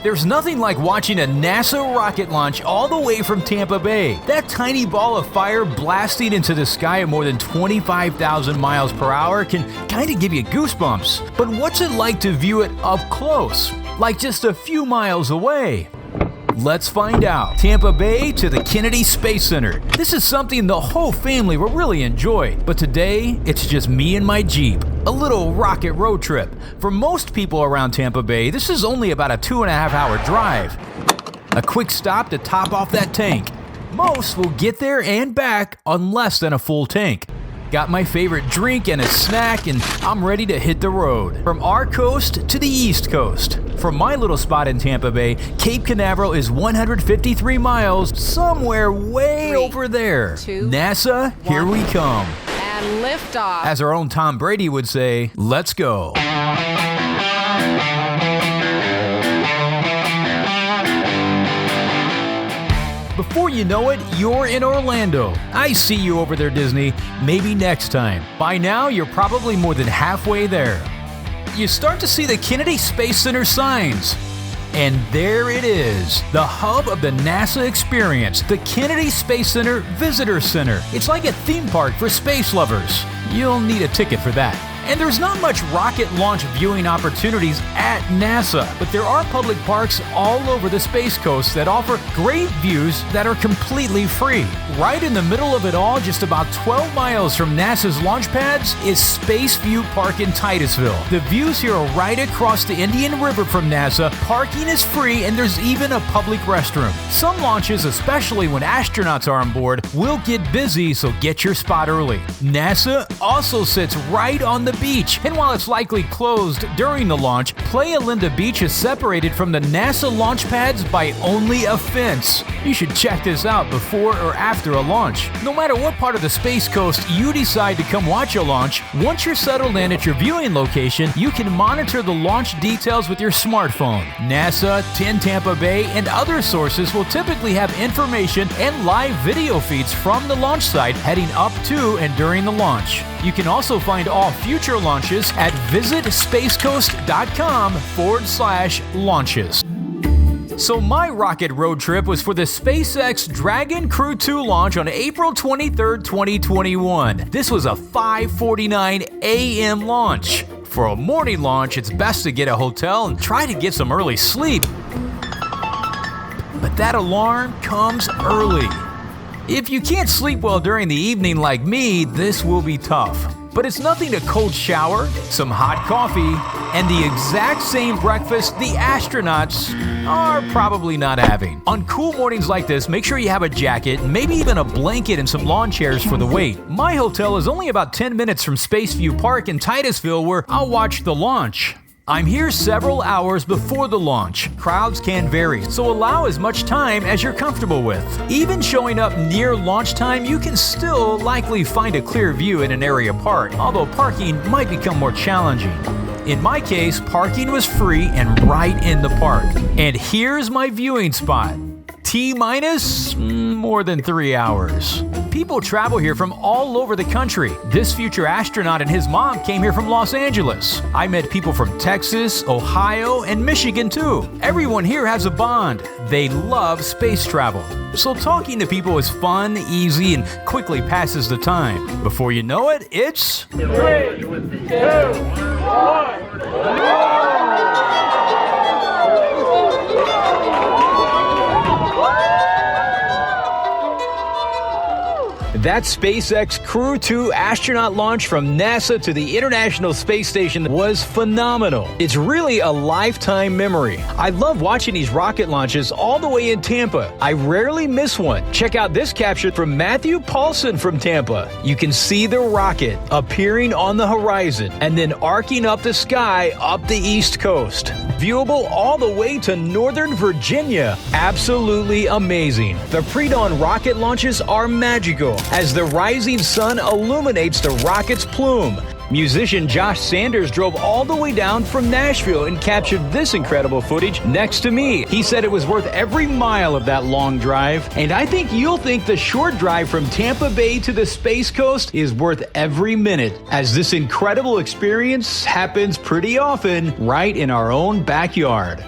There's nothing like watching a NASA rocket launch all the way from Tampa Bay. That tiny ball of fire blasting into the sky at more than 25,000 miles per hour can kind of give you goosebumps. But what's it like to view it up close, like just a few miles away? Let's find out. Tampa Bay to the Kennedy Space Center. This is something the whole family will really enjoy. But today, it's just me and my Jeep. A little rocket road trip. For most people around Tampa Bay, this is only about a 2.5-hour drive. A quick stop to top off that tank. Most will get there and back on less than a full tank. Got my favorite drink and a snack, and I'm ready to hit the road. From our coast to the East Coast. From my little spot in Tampa Bay, Cape Canaveral is 153 miles, somewhere way over there. 2, NASA, 1, here we come. And liftoff. As our own Tom Brady would say, let's go. Before you know it, you're in Orlando. I see you over there, Disney. Maybe next time. By now, you're probably more than halfway there. You start to see the Kennedy Space Center signs. And there it is, the hub of the NASA experience, the Kennedy Space Center Visitor Center. It's like a theme park for space lovers. You'll need a ticket for that. And there's not much rocket launch viewing opportunities at NASA, but there are public parks all over the Space Coast that offer great views that are completely free. Right in the middle of it all, just about 12 miles from NASA's launch pads, is Space View Park in Titusville. The views here are right across the Indian River from NASA, parking is free, and there's even a public restroom. Some launches, especially when astronauts are on board, will get busy, so get your spot early. NASA also sits right on the beach, and while it's likely closed during the launch, Playa Linda Beach is separated from the NASA launch pads by only a fence. You should check this out before or after a launch. No matter what part of the Space Coast you decide to come watch a launch, once you're settled in at your viewing location, you can monitor the launch details with your smartphone. NASA, 10 Tampa Bay, and other sources will typically have information and live video feeds from the launch site heading up to and during the launch. You can also find all future launches at visitspacecoast.com/launches. So my rocket road trip was for the SpaceX Dragon Crew 2 launch on April 23rd, 2021. This was a 5:49 a.m. launch. For a morning launch, it's best to get a hotel and try to get some early sleep. But that alarm comes early. If you can't sleep well during the evening like me, this will be tough. But it's nothing a cold shower, some hot coffee, and the exact same breakfast the astronauts are probably not having. On cool mornings like this, make sure you have a jacket, maybe even a blanket and some lawn chairs for the wait. My hotel is only about 10 minutes from Spaceview Park in Titusville, where I'll watch the launch. I'm here several hours before the launch. Crowds can vary, so allow as much time as you're comfortable with. Even showing up near launch time, you can still likely find a clear view in an area park, although parking might become more challenging. In my case, parking was free and right in the park. And here's my viewing spot. T-minus more than 3 hours. People travel here from all over the country. This future astronaut and his mom came here from Los Angeles. I met people from Texas, Ohio, and Michigan too. Everyone here has a bond. They love space travel. So talking to people is fun, easy, and quickly passes the time. Before you know it, it's 3, 2, 1. That SpaceX Crew 2 astronaut launch from NASA to the International Space Station was phenomenal. It's really a lifetime memory. I love watching these rocket launches all the way in Tampa. I rarely miss one. Check out this capture from Matthew Paulson from Tampa. You can see the rocket appearing on the horizon and then arcing up the sky up the East Coast. Viewable all the way to Northern Virginia. Absolutely amazing. The pre-dawn rocket launches are magical as the rising sun illuminates the rocket's plume. Musician Josh Sanders drove all the way down from Nashville and captured this incredible footage next to me. He said it was worth every mile of that long drive, and I think you'll think the short drive from Tampa Bay to the Space Coast is worth every minute, as this incredible experience happens pretty often right in our own backyard.